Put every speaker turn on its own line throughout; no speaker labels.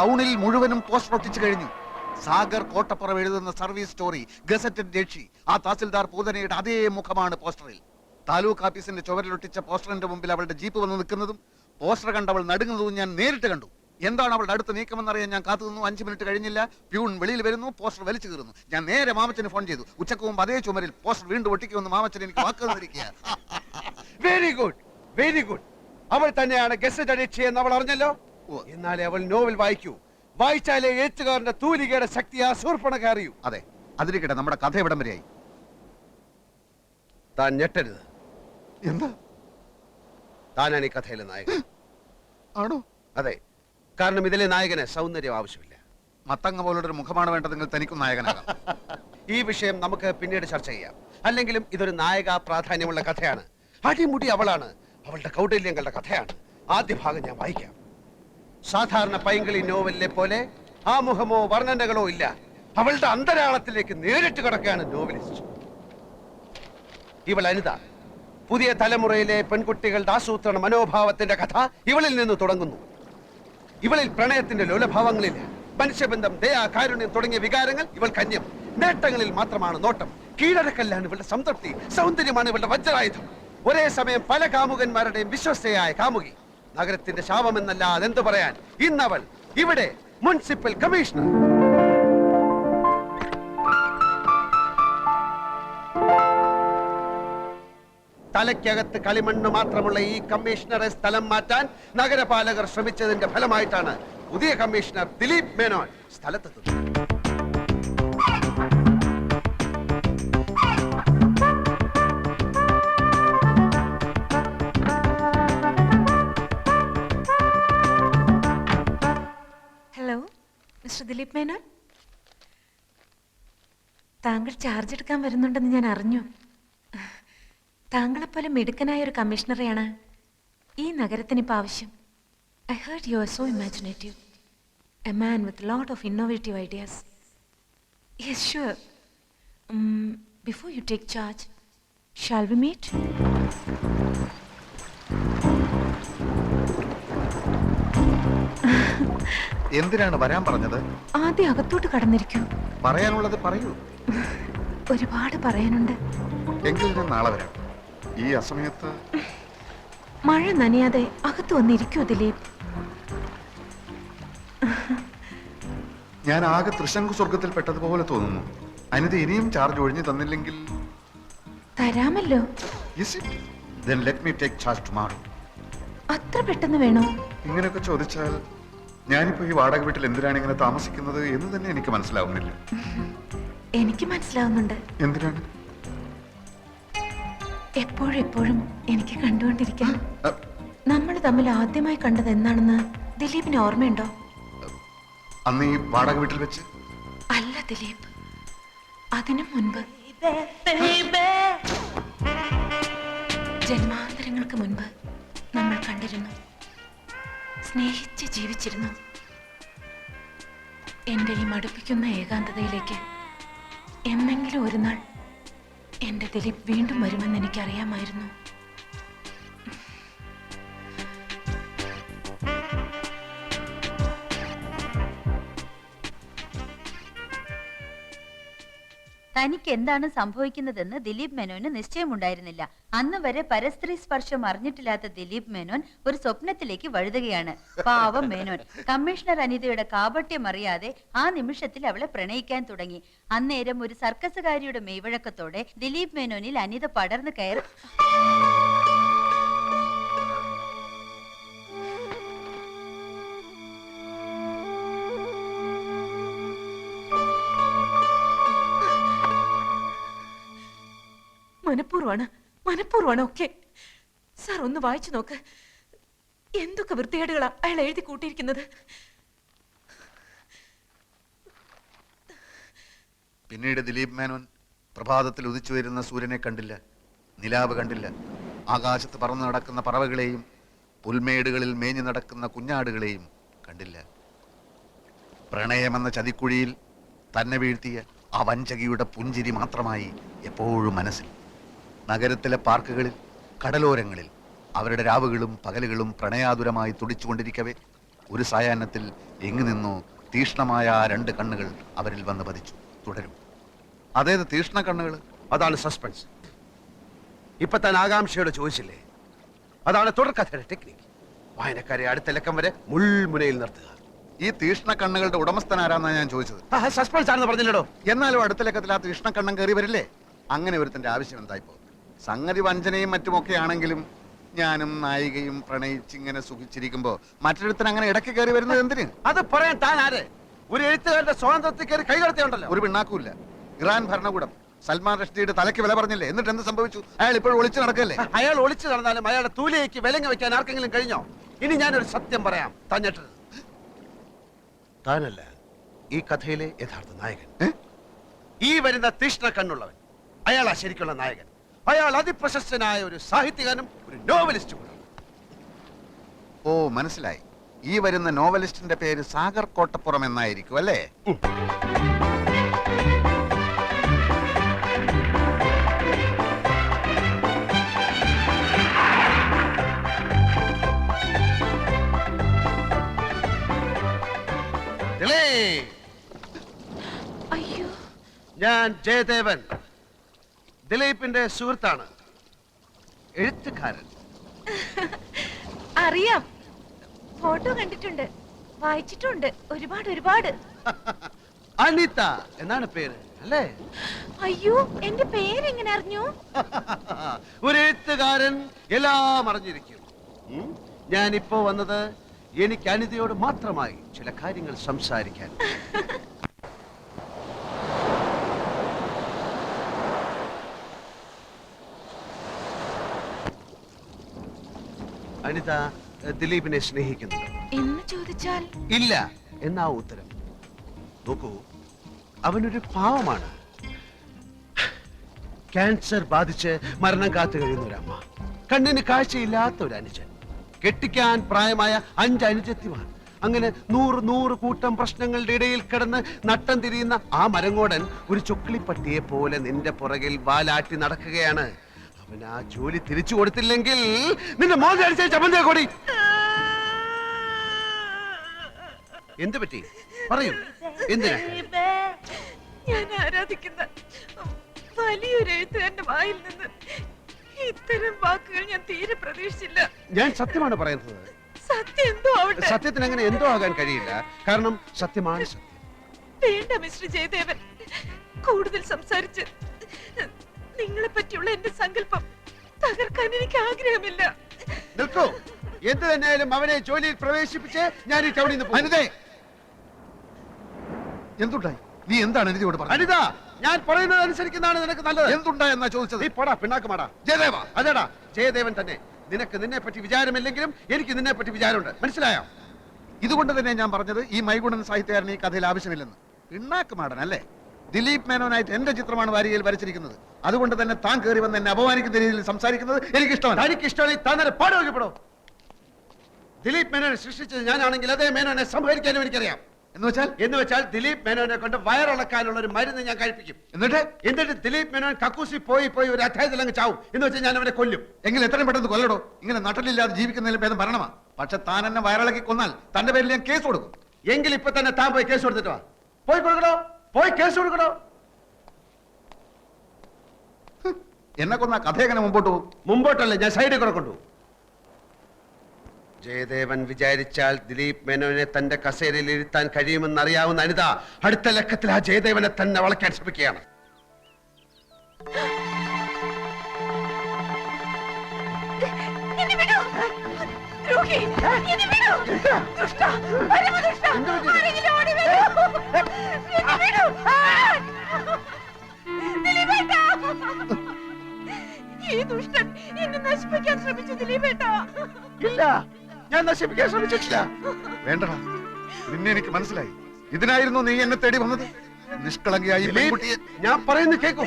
ടൗണിൽ മുഴുവനും പോസ്റ്റർ ഒട്ടിച്ചു കഴിഞ്ഞു. സാഗർ കോട്ടപ്പുറം എഴുതുന്ന സർവീസ് സ്റ്റോറി ഗസറ്റഡ് രക്ഷി. ആ തഹസിൽദാർ പൂതനയുടെ അതേ മുഖമാണ് പോസ്റ്ററിൽ. താലൂക്ക് ഓഫീസിന്റെ ചുവരിലൊട്ടിച്ച പോസ്റ്ററിന്റെ മുമ്പിൽ അവളുടെ ജീപ്പ് വന്ന് നിൽക്കുന്നതും പോസ്റ്റർ കണ്ടവൾ നടുങ്ങുന്നതും ഞാൻ നേരിട്ട് കണ്ടു. എന്താണ് അവളുടെ അടുത്ത് നീക്കമെന്നറിയാൻ ഞാൻ കാത്തു നിന്നു. 5 മിനിറ്റ് കഴിഞ്ഞില്ല. പ്യൂൺ വെളിയിൽ വരുന്നു, പോസ്റ്റർ വലിച്ചു കീറുന്നു. ഞാൻ നേരെ മാമച്ചന് ഫോൺ ചെയ്തു. ഉച്ചക്ക് മുമ്പ് അതേ ചുമരിൽ പോസ്റ്റർ വീണ്ടും ഒട്ടിക്കുമെന്ന് മാമച്ചൻ എനിക്ക് വാക്ക് തന്നിരിക്കുക.
Very good, very good. അവൾ തന്നെയാണ് ഗസറ്റ് രക്ഷി എന്ന് അവൾ അറിഞ്ഞല്ലോ. എന്നാലേ അവൾ നോവൽ വായിക്കൂ. വായിച്ചാലേ എഴുത്തുകാരന്റെ തൂലികയുടെ ശക്തി ആ ശൂർപ്പണഖ അറിയൂ.
അതെ, അതിരിക്കട്ടെ. നമ്മുടെ കഥ എവിടം വരെയായി?
താൻ ഞെട്ടരുത്.
എന്താ?
താനാണ് ഈ കഥയിലെ നായകൻ.
ആണോ?
അതെ, കാരണം ഇതിലെ നായകന് സൗന്ദര്യം ആവശ്യമില്ല.
മത്തങ്ങ പോലൊരു മുഖമാണ് വേണ്ടതെങ്കിൽ തനിക്കും നായകനാകാം.
ഈ വിഷയം നമുക്ക് പിന്നീട് ചർച്ച ചെയ്യാം. അല്ലെങ്കിലും ഇതൊരു നായക പ്രാധാന്യമുള്ള കഥയാണ്. അടിമുടി അവളാണ്. അവളുടെ കൗടില്യങ്ങളുടെ കഥയാണ്. ആദ്യ ഭാഗം ഞാൻ വായിക്കാം. സാധാരണ പൈങ്കിളി നോവലിലെ പോലെ ആമുഖമോ വർണ്ണനകളോ ഇല്ല. അവളുടെ അന്തരാളത്തിലേക്ക് നേരിട്ട് കിടക്കുകയാണ് നോവലിസ്റ്റ്. ഇവൾ അനിത. പുതിയ തലമുറയിലെ പെൺകുട്ടികളുടെ ആസൂത്രണ മനോഭാവത്തിന്റെ കഥ ഇവളിൽ നിന്ന് തുടങ്ങുന്നു. ഇവളിൽ പ്രണയത്തിന്റെ ലോലഭാവങ്ങളില്ല. മനുഷ്യബന്ധം, ദയ, കാരുണ്യം തുടങ്ങിയ വികാരങ്ങൾ ഇവൾ കന്യം. നേട്ടങ്ങളിൽ മാത്രമാണ് നോട്ടം. കീഴടക്കല്ലാണ് ഇവളുടെ സംതൃപ്തി. സൗന്ദര്യമാണ് ഇവളുടെ വജ്രായുധം. ഒരേ സമയം പല കാമുകന്മാരുടെയും വിശ്വസ്തയായ കാമുകി. നഗരത്തിന്റെ ശാപമെന്നല്ല അതെന്തു പറയാൻ. ഇന്നവൾ ഇവിടെ മുനിസിപ്പൽ കമ്മീഷണർ. തലയ്ക്കകത്ത് കളിമണ്ണ് മാത്രമുള്ള ഈ കമ്മീഷണറെ സ്ഥലം മാറ്റാൻ നഗരപാലകർ ശ്രമിച്ചതിന്റെ ഫലമായിട്ടാണ് പുതിയ കമ്മീഷണർ ദിലീപ് മേനോൻ സ്ഥലത്തെത്തുന്നത്.
Hello, mister Dileep Menon. താങ്കൾ ചാർജ് എടുക്കാൻ വരുന്നുണ്ടെന്ന് ഞാൻ അറിഞ്ഞു. താങ്കളെപ്പോലെ മിടുക്കനായ ഒരു കമ്മീഷണറെയാണ് ഈ നഗരത്തിന് ഇപ്പോൾ ആവശ്യം. I heard you are so imaginative, a man with lot of innovative ideas. Yes sure. Before you take charge, shall we meet?
എന്തിനാണ് വരാൻ പറഞ്ഞത്?
ആദ്യം അകത്തോട്ട് കടന്നിരിക്കൂ.
പറയാനുള്ളത് പറയൂ.
ഒരുപാട് പറയാനുണ്ട്.
എങ്കിൽ ഞാൻ നാളെ വരാം. ഈ അസമയത്ത്
മഴ നനയാതെ അകത്ത് വന്നിരിക്കൂ ദിലീപ്.
ഞാൻ ആകെ തൃശങ്കു സ്വർഗത്തിൽ പെട്ടതുപോലെ തോന്നുന്നു. അനിത ഇനിയും ചാർജ് ഒഴിഞ്ഞു തന്നില്ലെങ്കിൽ
തരാമല്ലോ.
Then let me take charge tomorrow.
അത്ര പെട്ടെന്ന് വേണോ?
ഇങ്ങനെയൊക്കെ ചോദിച്ചാൽ ഞാനിപ്പോ ഈ വാടക വീട്ടിൽ എന്തിനാണ് ഇങ്ങനെ താമസിക്കുന്നത് എന്ന് തന്നെ എനിക്ക് മനസ്സിലാവുന്നില്ല.
എനിക്ക് മനസ്സിലാവുന്നുണ്ട്.
എന്തിനാണ്?
എപ്പോഴും എനിക്ക് കണ്ടുകൊണ്ടിരിക്കാൻ. നമ്മൾ തമ്മിൽ ആദ്യമായി കണ്ടത് എന്നാണെന്ന് ദിലീപിന് ഓർമ്മയുണ്ടോ?
അന്ന് ഈ വാടക വീട്ടിൽ വെച്ച്?
അല്ല ദിലീപ്, അതിനു മുൻപ്, ജന്മാന്തരങ്ങൾക്ക് മുൻപ് നമ്മൾ കണ്ടിരുന്നു, സ്നേഹിച്ച് ജീവിച്ചിരുന്നു. എന്റെ ഈ മടുപ്പിക്കുന്ന ഏകാന്തതയിലേക്ക് എന്നെങ്കിലും ഒരു നാൾ എന്റെ ദിലീപ് വീണ്ടും വരുമെന്ന് എനിക്കറിയാമായിരുന്നു.
തനിക്ക് എന്താണ് സംഭവിക്കുന്നതെന്ന് ദിലീപ് മേനോന് നിശ്ചയമുണ്ടായിരുന്നില്ല. അന്ന് വരെ പരസ്ത്രീ സ്പർശം അറിഞ്ഞിട്ടില്ലാത്ത ദിലീപ് മേനോൻ ഒരു സ്വപ്നത്തിലേക്ക് വഴുതുകയാണ്. പാവം മേനോൻ കമ്മീഷണർ അനിതയുടെ കാപട്യം അറിയാതെ ആ നിമിഷത്തിൽ അവളെ പ്രണയിക്കാൻ തുടങ്ങി. അന്നേരം ഒരു സർക്കസുകാരിയുടെ മെയ്വഴക്കത്തോടെ ദിലീപ് മേനോനിൽ അനിത പടർന്നു കയറി.
മനഃപൂർവ്വമാണ് ഒക്കെ. സാർ ഒന്ന് വായിച്ചു നോക്ക്. എന്തൊക്കെ വൃത്തികേടുകളാ അയാൾ എഴുതി കൂട്ടിയിരിക്കുന്നത്.
പിന്നീട് ദിലീപ് മേനോൻ പ്രഭാതത്തിൽ ഉദിച്ചു വരുന്ന സൂര്യനെ കണ്ടില്ല, നിലാവ് കണ്ടില്ല, ആകാശത്ത് പറന്നു നടക്കുന്ന പറവകളെയും പുൽമേടുകളിൽ മേഞ്ഞു നടക്കുന്ന കുഞ്ഞാടുകളെയും കണ്ടില്ല. പ്രണയമെന്ന ചതിക്കുഴിയിൽ തന്നെ വീഴ്ത്തിയ ആ വഞ്ചകിയുടെ പുഞ്ചിരി മാത്രമായി എപ്പോഴും മനസ്സിൽ. നഗരത്തിലെ പാർക്കുകളിൽ, കടലോരങ്ങളിൽ അവരുടെ രാവുകളും പകലുകളും പ്രണയാതുരമായി തുടിച്ചുകൊണ്ടിരിക്കവേ ഒരു സായാഹ്നത്തിൽ എങ്ങു നിന്നോ തീക്ഷ്ണമായ ആ രണ്ട് കണ്ണുകൾ അവരിൽ വന്ന് പതിച്ചു. തുടരും. അതേത് തീക്ഷ്ണ കണ്ണുകൾ?
അതാണ് സസ്പെൻസ്. ഇപ്പൊ താൻ ആകാംക്ഷയോട് ചോദിച്ചില്ലേ, അതാണ് തുടർക്കഥയുടെ ടെക്നിക്ക്. വായനക്കാരെ അടുത്ത ലക്കം വരെ മുൾമുനയിൽ നിർത്തുക.
ഈ തീക്ഷ്ണ കണ്ണുകളുടെ ഉടമസ്ഥൻ ആരാന്നാണ് ഞാൻ ചോദിച്ചത്.
സസ്പെൻസ് ആണെന്ന് പറഞ്ഞില്ലടോ.
എന്നാലും അടുത്ത ലക്കത്തിൽ ആ തീക്ഷ്ണ കണ്ണം കയറി വരില്ലേ? അങ്ങനെ ഒരുത്തിന്റെ ആവശ്യം എന്തായിപ്പോ? സംഗതി വഞ്ചനയും മറ്റുമൊക്കെ ആണെങ്കിലും ഞാനും നായികയും പ്രണയിച്ചിങ്ങനെ സുഖിച്ചിരിക്കുമ്പോ മറ്റൊരുത്തിന് അങ്ങനെ ഇടയ്ക്ക് കയറി വരുന്നത് എന്തിന്?
അത് പറയാൻ താൻ ആര്? ഒരു എഴുത്തുകാരുടെ സ്വാതന്ത്ര്യത്തിൽ കയറി കൈകടത്തിയുണ്ടല്ലോ.
ഒരു പിണ്ണാക്കൂല്ല. ഇറാൻ ഭരണകൂടം സൽമാൻ റഷ്ദിയുടെ തലയ്ക്ക് വില പറഞ്ഞില്ലേ? എന്നിട്ട് എന്ത് സംഭവിച്ചു? അയാൾ ഇപ്പോഴും ഒളിച്ചു നടക്കല്ലേ?
അയാൾ ഒളിച്ചു നടന്നാലും അയാളുടെ തൂലിയേക്ക് വിലങ്ങ വെക്കാൻ ആർക്കെങ്കിലും കഴിഞ്ഞോ? ഇനി ഞാനൊരു സത്യം പറയാം, തഞ്ഞിട്ടത് താനല്ല ഈ കഥയിലെ യഥാർത്ഥ നായകൻ. ഈ വരുന്ന തീഷ്ണ കണ്ണുള്ളവൻ അയാളാ ശരിക്കുള്ള നായകൻ. അയാൾ അതിപ്രശസ്തനായ ഒരു സാഹിത്യകാരനും ഒരു നോവലിസ്റ്റും കൂടെ.
ഓ, മനസ്സിലായി. ഈ വരുന്ന നോവലിസ്റ്റിന്റെ പേര് സാഗർ കോട്ടപ്പുറം എന്നായിരിക്കും അല്ലേ?
അയ്യോ,
ഞാൻ ജയദേവൻ, ദിലീപിന്റെ സുഹൃത്താണ്, എഴുത്തുകാരൻ.
അറിയാം, ഫോട്ടോ കണ്ടിട്ടുണ്ട്, വായിച്ചിട്ടുണ്ട് ഒരുപാട്.
അനിത എന്നാണ് പേര് അല്ലേ?
അയ്യോ, എന്റെ പേരെങ്ങനെ അറിഞ്ഞു?
ഒരു എഴുത്തുകാരൻ എല്ലാം അറിഞ്ഞിരിക്കും. ഞാൻ ഇപ്പോ വന്നത് എനിക്ക് അനിതയോട് മാത്രമായി ചില കാര്യങ്ങൾ സംസാരിക്കാൻ. അനിത ദിലീപിനെ സ്നേഹിക്കുന്നു
എന്ന് ചോദിച്ചാൽ
ഇല്ല എന്നാ ഉത്തരം. നോക്കൂ, അവനൊരു പാവമാണ്. ക്യാൻസർ ബാധിച്ച് മരണം കാത്തു കഴിയുന്ന ഒരമ്മ, കണ്ണിന് കാഴ്ചയില്ലാത്ത ഒരു അനുജൻ, കെട്ടിക്കാൻ പ്രായമായ 5 അനുജത്തിമാർ. അങ്ങനെ 100 കൂട്ടം പ്രശ്നങ്ങളുടെ ഇടയിൽ കിടന്ന് നട്ടം തിരിയുന്ന ആ മരങ്ങോടൻ ഒരു ചൊക്ലിപ്പട്ടിയെ പോലെ നിന്റെ പുറകിൽ വാലാട്ടി നടക്കുകയാണ്. അവൻ ആ ജോലി തിരിച്ചു കൊടുത്തില്ലെങ്കിൽ നിന്റെ മോനെ അടിച്ച ചമ്മന്തിയെ കൂടി. എന്ത് പറ്റി പറയൂ, എന്തിനാ?
ഞാൻ ആരാധിക്കുന്ന വലിയൊരു എഴുത്തുകാരന്റെ വായിൽ നിന്ന് ഇത്തരം വാക്കുകൾ ഞാൻ തീരെ പ്രതീക്ഷിച്ചില്ല.
ഞാൻ സത്യമാണ് പറയുന്നത്.
സത്യം എന്തോ ആവട്ടെ.
സത്യത്തിന് അങ്ങനെ എന്തോ ആകാൻ കഴിയില്ല, കാരണം സത്യമാണ് സത്യം.
വേണ്ട മിസ്റ്റർ ജയദേവൻ, കൂടുതൽ സംസാരിച്ച് നിങ്ങളെ പറ്റിയുള്ള എന്റെ സങ്കല്പം തകർക്കാൻ എനിക്ക് ആഗ്രഹമില്ല.
നിൽക്കൂ, എന്ത് തന്നെയായാലും അവനെ ജോലിയിൽ പ്രവേശിപ്പിച്ച് ഞാൻ ഈ ടൗണിൽ നിന്ന് പോകും.
അനിതേ, എന്തുണ്ടായി? നീ എന്താണ് അനിതയോട് പറഞ്ഞത്?
അനിത, ഞാൻ പറയുന്നത് അനുസരിക്കുന്നതാണ് നിനക്ക് നല്ലത്.
എന്തുണ്ടായെന്നാ ചോദിച്ചത്?
നീ പോടാ, പിണ്ണാക്കുമാടാ.
ജയദേവ,
അതെടാ ജയദേവൻ തന്നെ. നിനക്ക് നിന്നെ പറ്റി വിചാരമില്ലെങ്കിലും എനിക്ക് നിന്നെ പറ്റി വിചാരമുണ്ട്, മനസ്സിലായോ?
ഇതുകൊണ്ട് തന്നെ ഞാൻ പറഞ്ഞത് ഈ മൈഗുണൻ സാഹിത്യകാരന് ഈ കഥയിൽ ആവശ്യമില്ലെന്ന്. പിണ്ണാക്ക് മാടൻ അല്ലേ? ദിലീപ് മേനോനായിട്ട് എന്റെ ചിത്രമാണ് വാരികയിൽ വരച്ചിരിക്കുന്നത്. അതുകൊണ്ട് തന്നെ താൻ കയറി വന്ന് എന്നെ അപമാനിക്കുന്ന രീതിയിൽ സംസാരിക്കുന്നത് എനിക്ക് ഇഷ്ടമല്ല.
തനിക്ക് ഇഷ്ടമാണെങ്കിൽ താൻ തന്നെ പാടുവെക്കപ്പെടോ. ദിലീപ് മേനോനെ സൃഷ്ടിച്ചത് ഞാനാണെങ്കിൽ അതേ മേനോനെ സംഹരിക്കാനും എനിക്കറിയാം. എന്ന് വെച്ചാൽ ദിലീപ് മേനോനെ കൊണ്ട് വയറിളക്കാനുള്ള ഒരു മരുന്ന് ഞാൻ കഴിപ്പിക്കും. എന്നിട്ട് ദിലീപ് മേനോൻ കക്കൂസി പോയി ഒരു അധ്യായത്തിൽ അങ്ങ് ചാവും. എന്ന് വെച്ചാൽ ഞാൻ അവനെ കൊല്ലും.
എങ്കിൽ എത്രയും പെട്ടെന്ന് കൊല്ലടോ. ഇങ്ങനെ നട്ടലില്ലാതെ ജീവിക്കുന്നതിലും ഭേദം ഭരണമാ. പക്ഷെ താൻ എന്നെ വയറിളക്കി കൊന്നാൽ തന്റെ പേരിൽ ഞാൻ കേസ് കൊടുക്കും.
എങ്കിൽ ഇപ്പൊ തന്നെ താൻ പോയി കേസ് കൊടുത്തിട്ട് വാ. പോയി കൊടുക്കണോ, പോയി കേസ് കൊടുക്കണോ.
എന്നെ കൊന്ന കഥ എങ്ങനെ മുമ്പോട്ട് പോകും?
മുമ്പോട്ടല്ലേ, ഞാൻ സൈഡിൽ കൂടെ കൊണ്ടുപോകും. ജയദേവൻ വിചാരിച്ചാൽ ദിലീപ് മേനോനെ തന്റെ കസേരയിൽ ഇരുത്താൻ കഴിയുമെന്നറിയാവുന്ന അനിത അടുത്ത ലക്കത്തിൽ ആ ജയദേവനെ തന്നെ വളയ്ക്കാൻ ശ്രമിക്കുകയാണ്.
ഈ ദുഷ്ടൻ എന്നെ നശിപ്പിക്കാൻ ശ്രമിച്ചു ദിലീപേട്ടാ.
ഇല്ല, ഞാൻ നശിപ്പിക്കാൻ ശ്രമിച്ചിട്ടില്ല.
വേണ്ടടാ, നിന്നെ എനിക്ക് മനസ്സിലായി. ഇതിനായിരുന്നു നീ എന്നെ തേടി വന്നത്. നിഷ്കളങ്കയായി പെൺകുട്ടിയെ
ഞാൻ പറയുന്നു കേൾക്കൂ.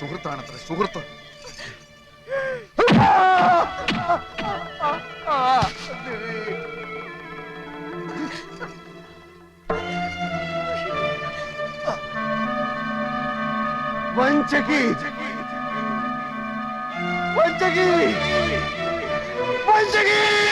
സുഹൃത്താണത്ര, സുഹൃത്ത്.
ദിലീപ് വഞ്ചകി വഞ്ചകി വഞ്ചകി